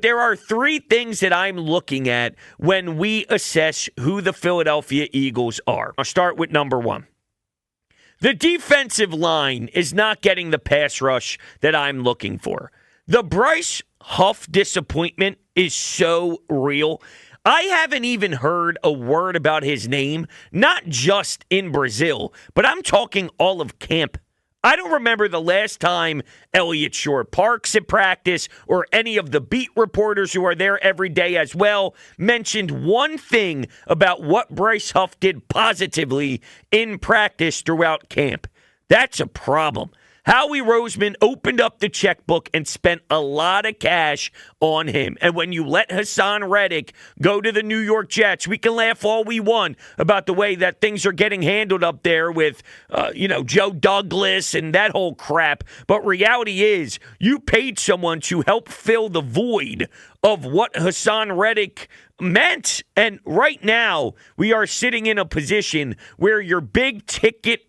There are three things that I'm looking at when we assess who the Philadelphia Eagles are. I'll start with number one. The defensive line is not getting the pass rush that I'm looking for. The Bryce Huff disappointment is so real. I haven't even heard a word about his name, not just in Brazil, but I'm talking all of camp. I don't remember the last time Elliott Shore-Parks at practice or any of the beat reporters who are there every day as well mentioned one thing about what Bryce Huff did positively in practice throughout camp. That's a problem. Howie Roseman opened up the checkbook and spent a lot of cash on him. And when you let Hassan Reddick go to the New York Jets, we can laugh all we want about the way that things are getting handled up there with, Joe Douglas and that whole crap. But reality is, you paid someone to help fill the void of what Hassan Reddick meant. And right now, we are sitting in a position where your big ticket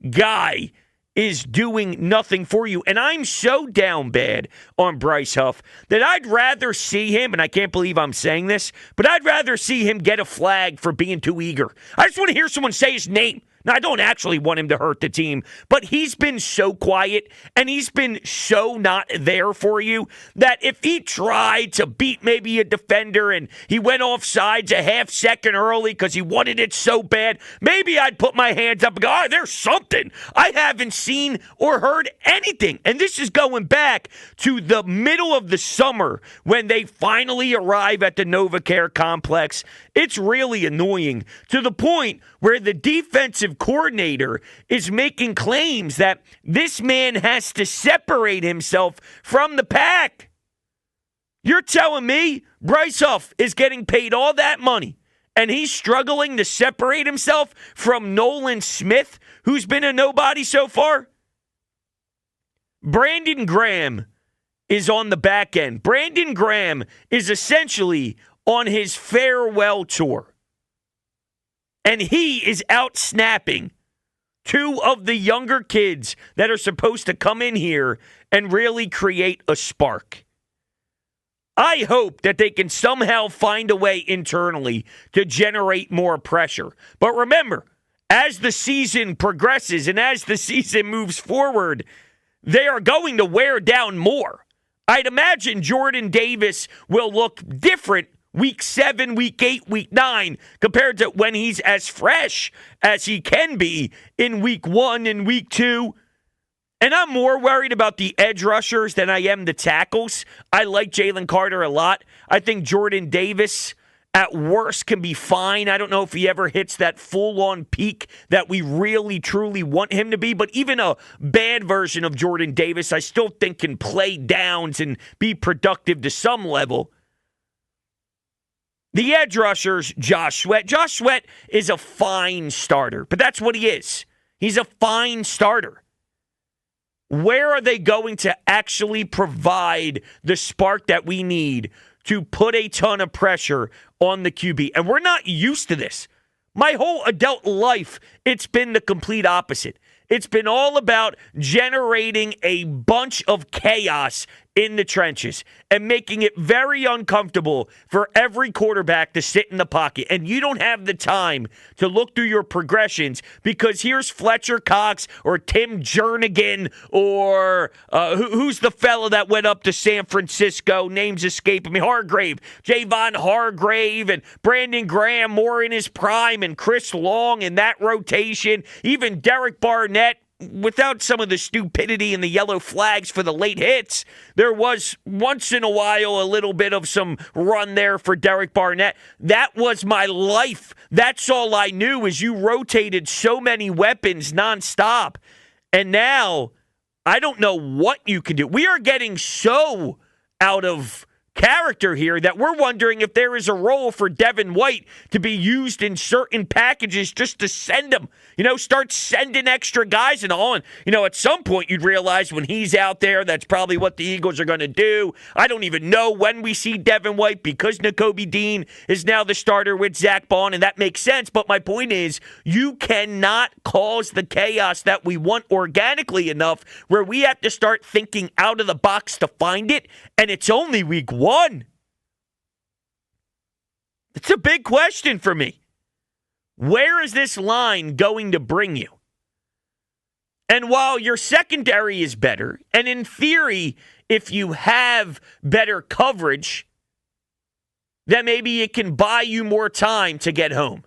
guy is doing nothing for you. And I'm so down bad on Bryce Huff that I'd rather see him, and I can't believe I'm saying this, but I'd rather see him get a flag for being too eager. I just want to hear someone say his name. Now, I don't actually want him to hurt the team, but he's been so quiet and he's been so not there for you that if he tried to beat maybe a defender and he went off sides a half second early because he wanted it so bad, maybe I'd put my hands up and go, there's something. I haven't seen or heard anything. And this is going back to the middle of the summer when they finally arrive at the NovaCare complex. It's really annoying to the point where the defensive coordinator is making claims that this man has to separate himself from the pack. You're telling me Bryce Huff is getting paid all that money and he's struggling to separate himself from Nolan Smith, who's been a nobody so far? Brandon Graham is on the back end. Brandon Graham is essentially on his farewell tour. And he is out snapping two of the younger kids that are supposed to come in here and really create a spark. I hope that they can somehow find a way internally to generate more pressure. But remember, as the season progresses and as the season moves forward, they are going to wear down more. I'd imagine Jordan Davis will look different Week 7, Week 8, Week 9, compared to when he's as fresh as he can be in Week 1 and Week 2. And I'm more worried about the edge rushers than I am the tackles. I like Jalen Carter a lot. I think Jordan Davis, at worst, can be fine. I don't know if he ever hits that full-on peak that we really, truly want him to be. But even a bad version of Jordan Davis, I still think can play downs and be productive to some level. The edge rushers, Josh Sweat. Josh Sweat is a fine starter, but that's what he is. He's a fine starter. Where are they going to actually provide the spark that we need to put a ton of pressure on the QB? And we're not used to this. My whole adult life, it's been the complete opposite. It's been all about generating a bunch of chaos in the trenches and making it very uncomfortable for every quarterback to sit in the pocket. And you don't have the time to look through your progressions because here's Fletcher Cox or Tim Jernigan or who's the fella that went up to San Francisco? Names escaping me. Hargrave. Javon Hargrave and Brandon Graham more in his prime and Chris Long in that rotation. Even Derek Barnett. Without some of the stupidity and the yellow flags for the late hits, there was once in a while a little bit of some run there for Derek Barnett. That was my life. That's all I knew is you rotated so many weapons nonstop. And now, I don't know what you can do. We are getting so out of character here that we're wondering if there is a role for Devin White to be used in certain packages just to send them, start sending extra guys and all. And, at some point you'd realize when he's out there, that's probably what the Eagles are going to do. I don't even know when we see Devin White because Nakobe Dean is now the starter with Zach Bond, and that makes sense. But my point is, you cannot cause the chaos that we want organically enough where we have to start thinking out of the box to find it, and it's only week 1. It's a big question for me. Where is this line going to bring you? And while your secondary is better, and in theory, if you have better coverage, then maybe it can buy you more time to get home.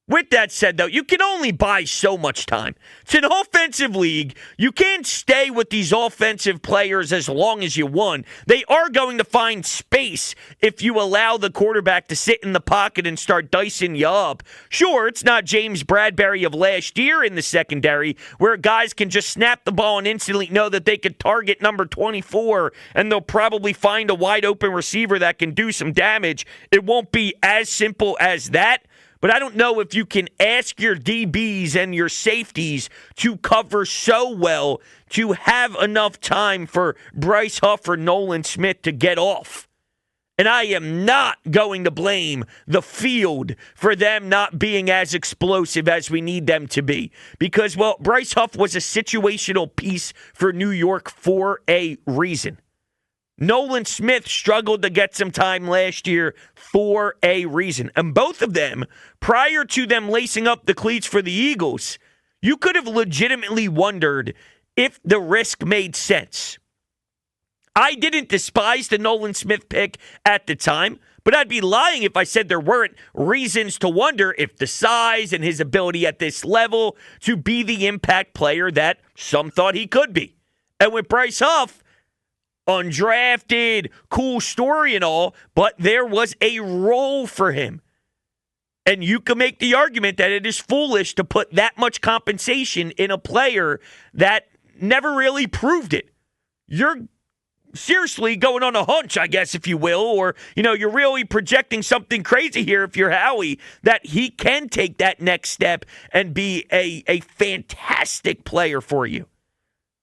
With that said, though, you can only buy so much time. It's an offensive league. You can't stay with these offensive players as long as you want. They are going to find space if you allow the quarterback to sit in the pocket and start dicing you up. Sure, it's not James Bradbury of last year in the secondary where guys can just snap the ball and instantly know that they could target number 24 and they'll probably find a wide open receiver that can do some damage. It won't be as simple as that. But I don't know if you can ask your DBs and your safeties to cover so well to have enough time for Bryce Huff or Nolan Smith to get off. And I am not going to blame the field for them not being as explosive as we need them to be. Because, well, Bryce Huff was a situational piece for New York for a reason. Nolan Smith struggled to get some time last year for a reason. And both of them, prior to them lacing up the cleats for the Eagles, you could have legitimately wondered if the risk made sense. I didn't despise the Nolan Smith pick at the time, but I'd be lying if I said there weren't reasons to wonder if the size and his ability at this level to be the impact player that some thought he could be. And with Bryce Huff, undrafted, cool story and all, but there was a role for him. And you can make the argument that it is foolish to put that much compensation in a player that never really proved it. You're seriously going on a hunch, I guess, if you will, or, you're really projecting something crazy here if you're Howie, that he can take that next step and be a fantastic player for you.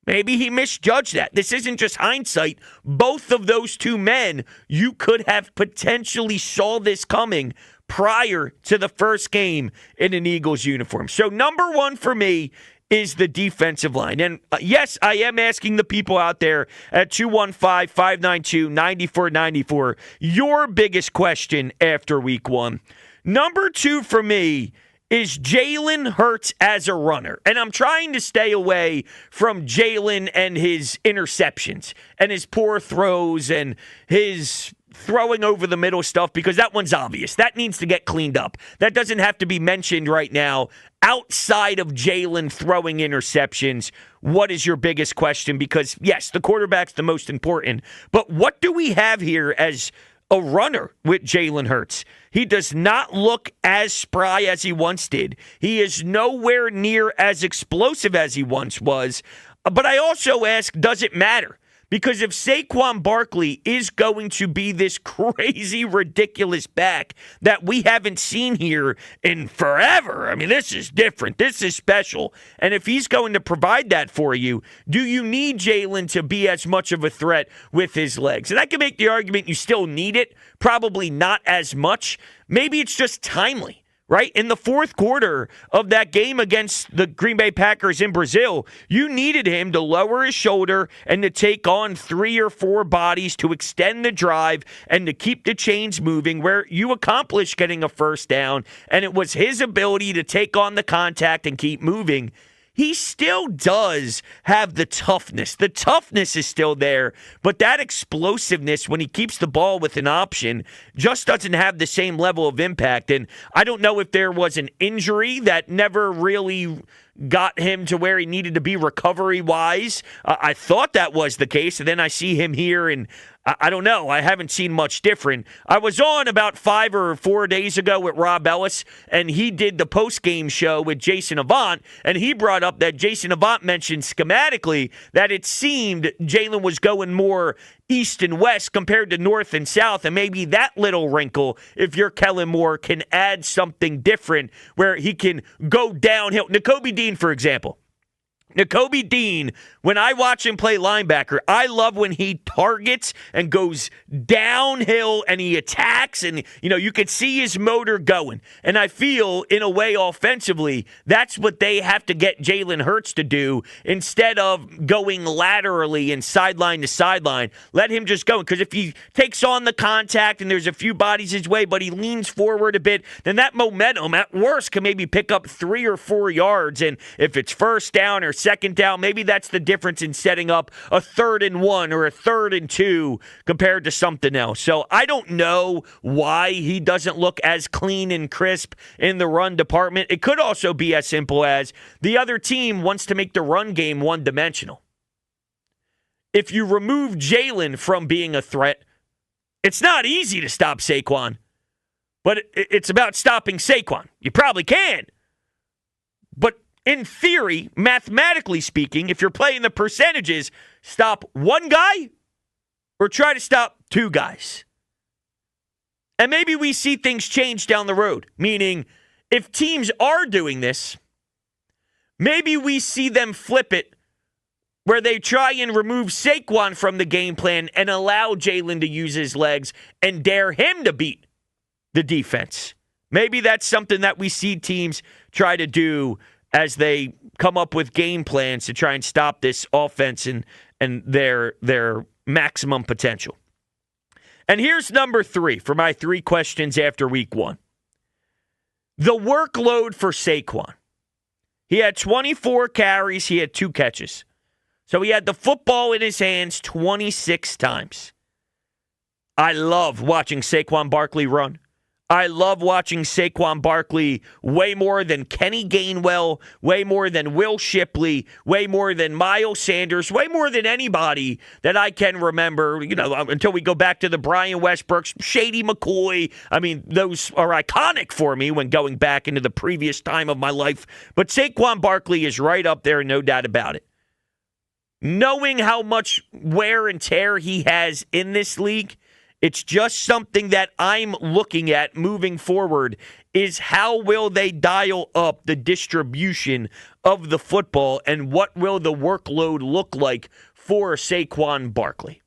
Maybe he misjudged that. This isn't just hindsight. Both of those two men, you could have potentially saw this coming prior to the first game in an Eagles uniform. So number one for me is the defensive line. And yes, I am asking the people out there at 215-592-9494 your biggest question after week one. Number two for me is Jalen Hurts as a runner. And I'm trying to stay away from Jalen and his interceptions and his poor throws and his throwing over the middle stuff because that one's obvious. That needs to get cleaned up. That doesn't have to be mentioned right now. Outside of Jalen throwing interceptions, what is your biggest question? Because, yes, the quarterback's the most important. But what do we have here as a runner with Jalen Hurts? He does not look as spry as he once did. He is nowhere near as explosive as he once was. But I also ask, does it matter? Because if Saquon Barkley is going to be this crazy, ridiculous back that we haven't seen here in forever, I mean, this is different. This is special. And if he's going to provide that for you, do you need Jalen to be as much of a threat with his legs? And I can make the argument you still need it, probably not as much. Maybe it's just timely. Right? In the fourth quarter of that game against the Green Bay Packers in Brazil, you needed him to lower his shoulder and to take on 3 or 4 bodies to extend the drive and to keep the chains moving where you accomplished getting a first down. And it was his ability to take on the contact and keep moving. He still does have the toughness. The toughness is still there, but that explosiveness when he keeps the ball with an option just doesn't have the same level of impact. And I don't know if there was an injury that never really got him to where he needed to be recovery-wise. I thought that was the case, and then I see him here, and I don't know. I haven't seen much different. I was on about 5 or 4 days ago with Rob Ellis, and he did the post-game show with Jason Avant, and he brought up that Jason Avant mentioned schematically that it seemed Jalen was going more east and west compared to north and south, and maybe that little wrinkle, if you're Kellen Moore, can add something different where he can go downhill. Nakobe Dean, for example. Nakobe Dean, when I watch him play linebacker, I love when he targets and goes downhill and he attacks and, you could see his motor going. And I feel, in a way, offensively, that's what they have to get Jalen Hurts to do instead of going laterally and sideline to sideline. Let him just go. Because if he takes on the contact and there's a few bodies his way, but he leans forward a bit, then that momentum, at worst, can maybe pick up 3 or 4 yards. And if it's first down or second down, maybe that's the difference in setting up a 3rd and 1 or a 3rd and 2 compared to something else. So I don't know why he doesn't look as clean and crisp in the run department. It could also be as simple as the other team wants to make the run game one-dimensional. If you remove Jalen from being a threat, it's not easy to stop Saquon, but it's about stopping Saquon. You probably can. But in theory, mathematically speaking, if you're playing the percentages, stop one guy or try to stop 2 guys. And maybe we see things change down the road, meaning if teams are doing this, maybe we see them flip it where they try and remove Saquon from the game plan and allow Jalen to use his legs and dare him to beat the defense. Maybe that's something that we see teams try to do as they come up with game plans to try and stop this offense and their maximum potential. And here's number 3 for my 3 questions after week 1. The workload for Saquon. He had 24 carries. He had 2 catches. So he had the football in his hands 26 times. I love watching Saquon Barkley run. I love watching Saquon Barkley way more than Kenny Gainwell, way more than Will Shipley, way more than Miles Sanders, way more than anybody that I can remember, until we go back to the Brian Westbrooks, Shady McCoy. I mean, those are iconic for me when going back into the previous time of my life. But Saquon Barkley is right up there, no doubt about it. Knowing how much wear and tear he has in this league, it's just something that I'm looking at moving forward is how will they dial up the distribution of the football and what will the workload look like for Saquon Barkley?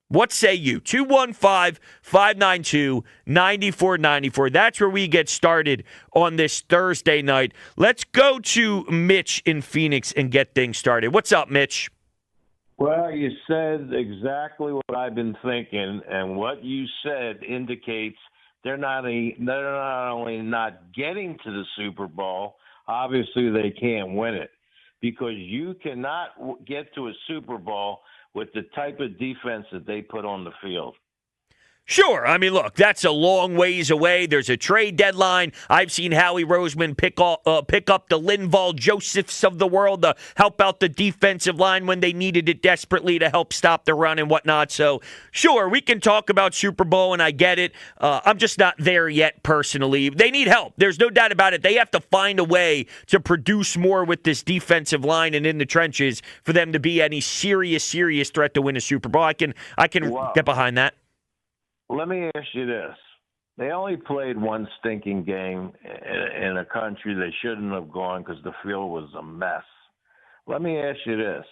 What say you? 215-592-9494. That's where we get started on this Thursday night. Let's go to Mitch in Phoenix and get things started. What's up, Mitch? Well, you said exactly what I've been thinking, and what you said indicates they're not only not getting to the Super Bowl, obviously they can't win it, because you cannot get to a Super Bowl with the type of defense that they put on the field. Sure. I mean, look, that's a long ways away. There's a trade deadline. I've seen Howie Roseman pick up the Linval Josephs of the world to help out the defensive line when they needed it desperately to help stop the run and whatnot. So, sure, we can talk about Super Bowl, and I get it. I'm just not there yet personally. They need help. There's no doubt about it. They have to find a way to produce more with this defensive line and in the trenches for them to be any serious threat to win a Super Bowl. I can get behind that. Let me ask you this. They only played one stinking game in a country they shouldn't have gone because the field was a mess. Let me ask you this.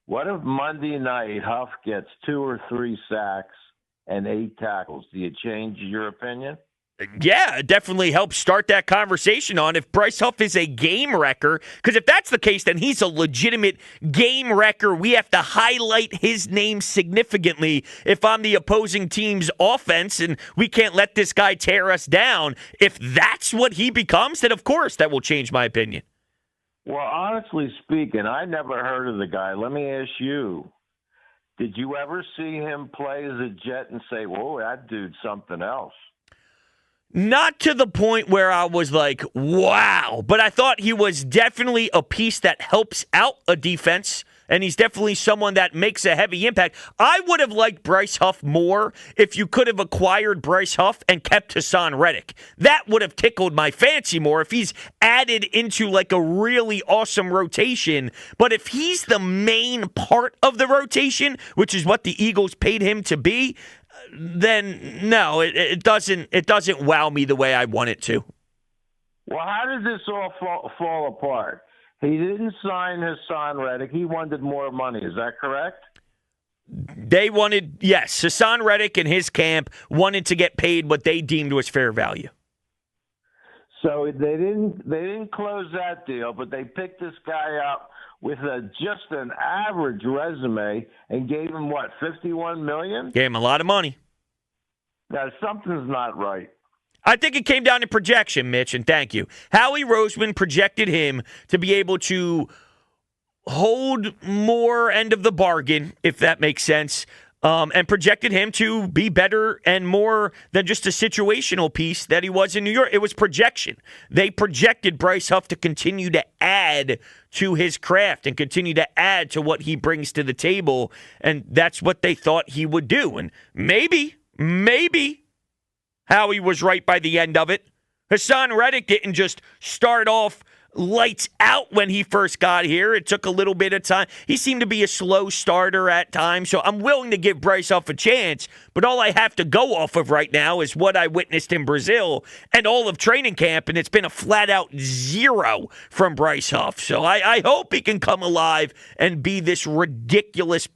What if Monday night Huff gets 2 or 3 sacks and 8 tackles? Do you change your opinion? Yeah, it definitely helps start that conversation on if Bryce Huff is a game wrecker. Because if that's the case, then he's a legitimate game wrecker. We have to highlight his name significantly if I'm the opposing team's offense, and we can't let this guy tear us down. If that's what he becomes, then of course that will change my opinion. Well, honestly speaking, I never heard of the guy. Let me ask you, did you ever see him play as a Jet and say, whoa, that dude's something else? Not to the point where I was like, wow, but I thought he was definitely a piece that helps out a defense, and he's definitely someone that makes a heavy impact. I would have liked Bryce Huff more if you could have acquired Bryce Huff and kept Hassan Reddick. That would have tickled my fancy more if he's added into like a really awesome rotation. But if he's the main part of the rotation, which is what the Eagles paid him to be, then no, it doesn't wow me the way I want it to. Well, how did this all fall apart? He didn't sign Hassan Reddick. He wanted more money. Is that correct? They wanted, yes, Hassan Reddick and his camp wanted to get paid what they deemed was fair value. So they didn't close that deal, but they picked this guy up with just an average resume and gave him, what, $51 million? Gave him a lot of money. Now, something's not right. I think it came down to projection, Mitch, and thank you. Howie Roseman projected him to be able to hold more end of the bargain, if that makes sense, and projected him to be better and more than just a situational piece that he was in New York. It was projection. They projected Bryce Huff to continue to add to his craft and continue to add to what he brings to the table, and that's what they thought he would do. And maybe Howie was right by the end of it. Hassan Reddick didn't just start off lights out when he first got here. It took a little bit of time. He seemed to be a slow starter at times, so I'm willing to give Bryce Huff a chance, but all I have to go off of right now is what I witnessed in Brazil and all of training camp, and it's been a flat-out 0 from Bryce Huff. So I hope he can come alive and be this ridiculous,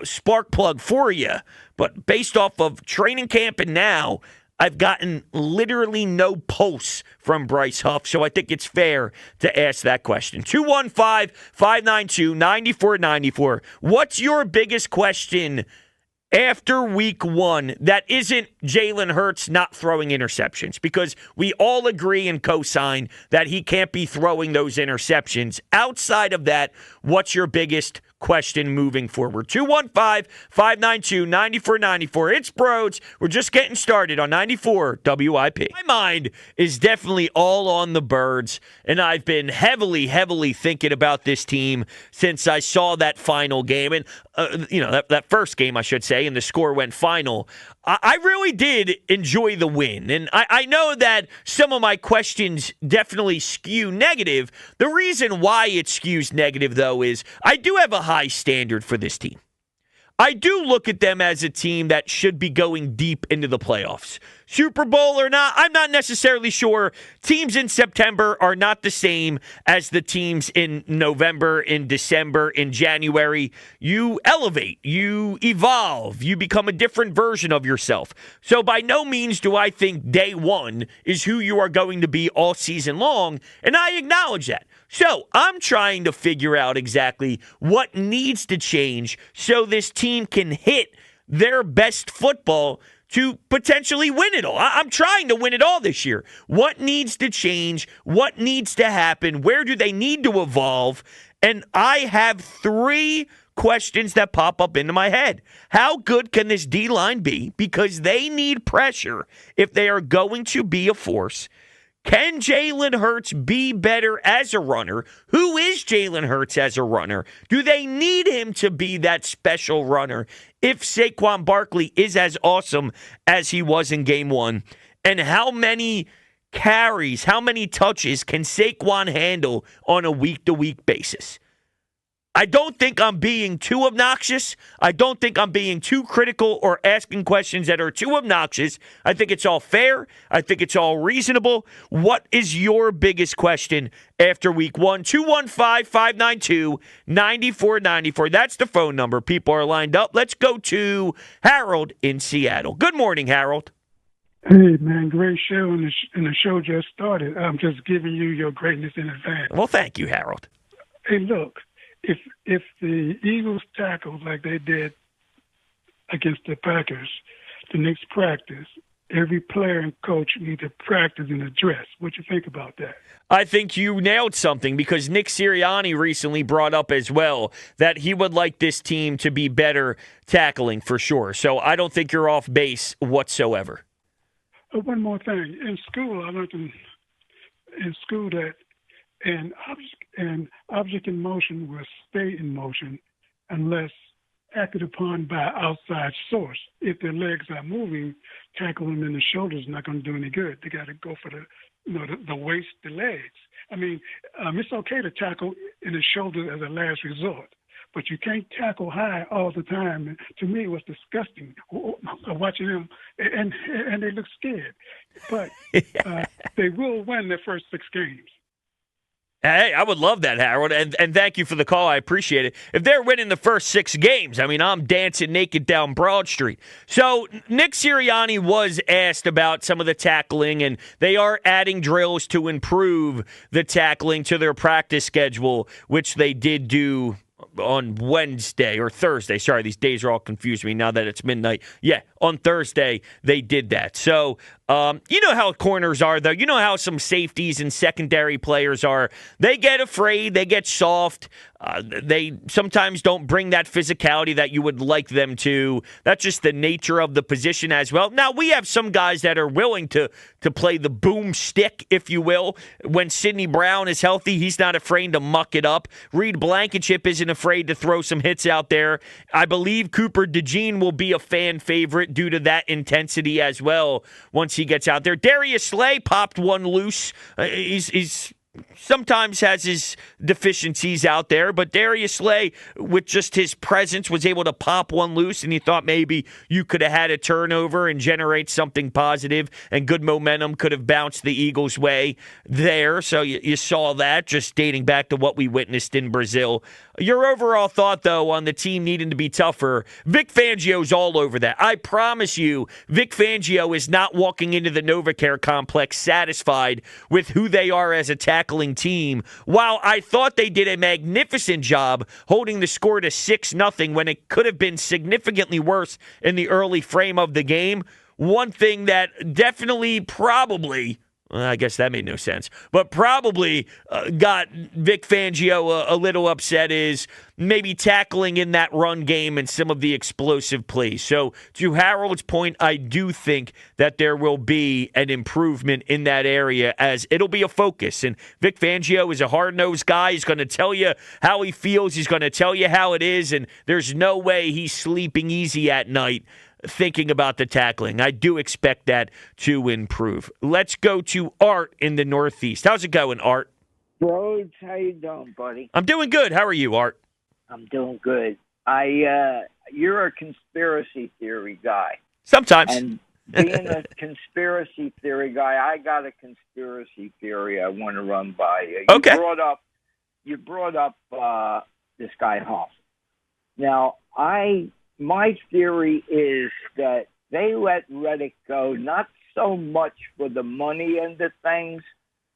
spark plug for you. But based off of training camp and now, I've gotten literally no pulse from Bryce Huff, so I think it's fair to ask that question. 215-592-9494. What's your biggest question after week 1 that isn't Jalen Hurts not throwing interceptions? Because we all agree and co-sign that he can't be throwing those interceptions. Outside of that, what's your biggest question moving forward? 215-592-9494. It's Brodes. We're just getting started on 94 WIP. My mind is definitely all on the Birds, and I've been heavily thinking about this team since I saw that final game. And, that first game, I should say, and the score went final. I really did enjoy the win, and I know that some of my questions definitely skew negative. The reason why it skews negative, though, is I do have a high standard for this team. I do look at them as a team that should be going deep into the playoffs. Super Bowl or not, I'm not necessarily sure. Teams in September are not the same as the teams in November, in December, in January. You elevate, you evolve, you become a different version of yourself. So by no means do I think day one is who you are going to be all season long, and I acknowledge that. So I'm trying to figure out exactly what needs to change so this team can hit their best football to potentially win it all. I'm trying to win it all this year. What needs to change? What needs to happen? Where do they need to evolve? And I have 3 questions that pop up into my head. How good can this D-line be? Because they need pressure if they are going to be a force. Can Jalen Hurts be better as a runner? Who is Jalen Hurts as a runner? Do they need him to be that special runner if Saquon Barkley is as awesome as he was in game 1? And how many carries, how many touches can Saquon handle on a week-to-week basis? I don't think I'm being too obnoxious. I don't think I'm being too critical or asking questions that are too obnoxious. I think it's all fair. I think it's all reasonable. What is your biggest question after week 1? 215-592-9494. That's the phone number. People are lined up. Let's go to Harold in Seattle. Good morning, Harold. Hey, man, great show, and the show just started. I'm just giving you your greatness in advance. Well, thank you, Harold. Hey, look. If the Eagles tackled like they did against the Packers, the next practice, every player and coach need to practice and address. What you think about that? I think you nailed something because Nick Sirianni recently brought up as well that he would like this team to be better tackling for sure. So I don't think you're off base whatsoever. One more thing. In school, I learned in school that an object in motion will stay in motion unless acted upon by an outside source. If their legs are moving, tackle them in the shoulders is not going to do any good. They got to go for the waist, the legs. I mean, it's okay to tackle in the shoulder as a last resort, but you can't tackle high all the time. And to me, it was disgusting watching them, and they look scared. But they will win their first 6 games. Hey, I would love that, Harold, and thank you for the call. I appreciate it. If they're winning the first 6 games, I mean, I'm dancing naked down Broad Street. So Nick Sirianni was asked about some of the tackling, and they are adding drills to improve the tackling to their practice schedule, which they did do on Wednesday or Thursday. Sorry, these days are all confusing me now that it's midnight. Yeah, on Thursday, they did that. So, you know how corners are, though. You know how some safeties and secondary players are. They get afraid. They get soft. They sometimes don't bring that physicality that you would like them to. That's just the nature of the position as well. Now, we have some guys that are willing to play the boomstick, if you will. When Sidney Brown is healthy, he's not afraid to muck it up. Reed Blankenship isn't afraid to throw some hits out there. I believe Cooper DeJean will be a fan favorite due to that intensity as well once he gets out there. Darius Slay popped one loose. He's sometimes has his deficiencies out there, but Darius Slay, with just his presence, was able to pop one loose, and you thought maybe you could have had a turnover and generate something positive, and good momentum could have bounced the Eagles' way there. So you saw that, just dating back to what we witnessed in Brazil. Your overall thought, though, on the team needing to be tougher, Vic Fangio's all over that. I promise you, Vic Fangio is not walking into the NovaCare complex satisfied with who they are as a tackling team. While I thought they did a magnificent job holding the score to 6-0 when it could have been significantly worse in the early frame of the game, one thing that definitely probably, I guess that made no sense, but probably got Vic Fangio a little upset is maybe tackling in that run game and some of the explosive plays. So to Harold's point, I do think that there will be an improvement in that area as it'll be a focus. And Vic Fangio is a hard-nosed guy. He's going to tell you how he feels. He's going to tell you how it is, and there's no way he's sleeping easy at night thinking about the tackling. I do expect that to improve. Let's go to Art in the Northeast. How's it going, Art? Brodes, how you doing, buddy? I'm doing good. How are you, Art? I'm doing good. You're a conspiracy theory guy. Sometimes. And being a conspiracy theory guy, I got a conspiracy theory I want to run by you. Okay. You brought up this guy Huff. Now, my theory is that they let Reddick go, not so much for the money end of things,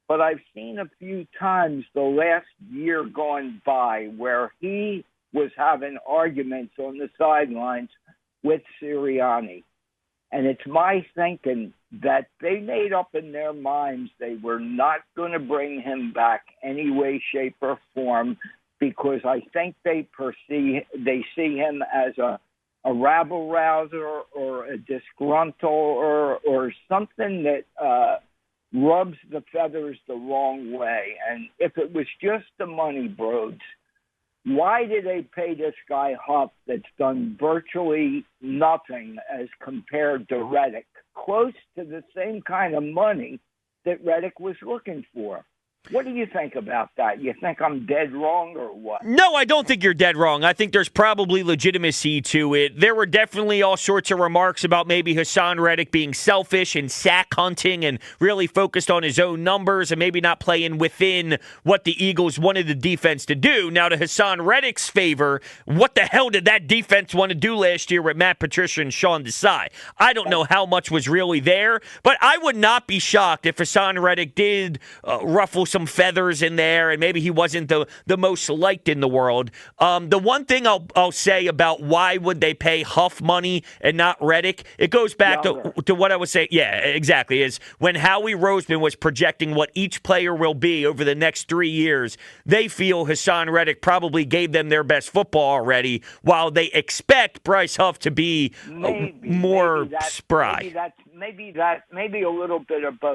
but I've seen a few times the last year gone by where he was having arguments on the sidelines with Sirianni. And it's my thinking that they made up in their minds they were not going to bring him back any way, shape, or form because I think they see him as a rabble-rouser or a disgruntled or something that rubs the feathers the wrong way. And if it was just the money, Brodes, why did they pay this guy Huff that's done virtually nothing as compared to Reddick, close to the same kind of money that Reddick was looking for? What do you think about that? You think I'm dead wrong or what? No, I don't think you're dead wrong. I think there's probably legitimacy to it. There were definitely all sorts of remarks about maybe Hassan Reddick being selfish and sack hunting and really focused on his own numbers and maybe not playing within what the Eagles wanted the defense to do. Now, to Hassan Reddick's favor, what the hell did that defense want to do last year with Matt Patricia and Sean Desai? I don't know how much was really there, but I would not be shocked if Hassan Reddick did ruffle some feathers in there, and maybe he wasn't the most liked in the world. The one thing I'll say about why would they pay Huff money and not Reddick, it goes back to what I was saying. Yeah, exactly. Is when Howie Roseman was projecting what each player will be over the next 3 years, they feel Hassan Reddick probably gave them their best football already, while they expect Bryce Huff to be more spry. Maybe a little bit of both.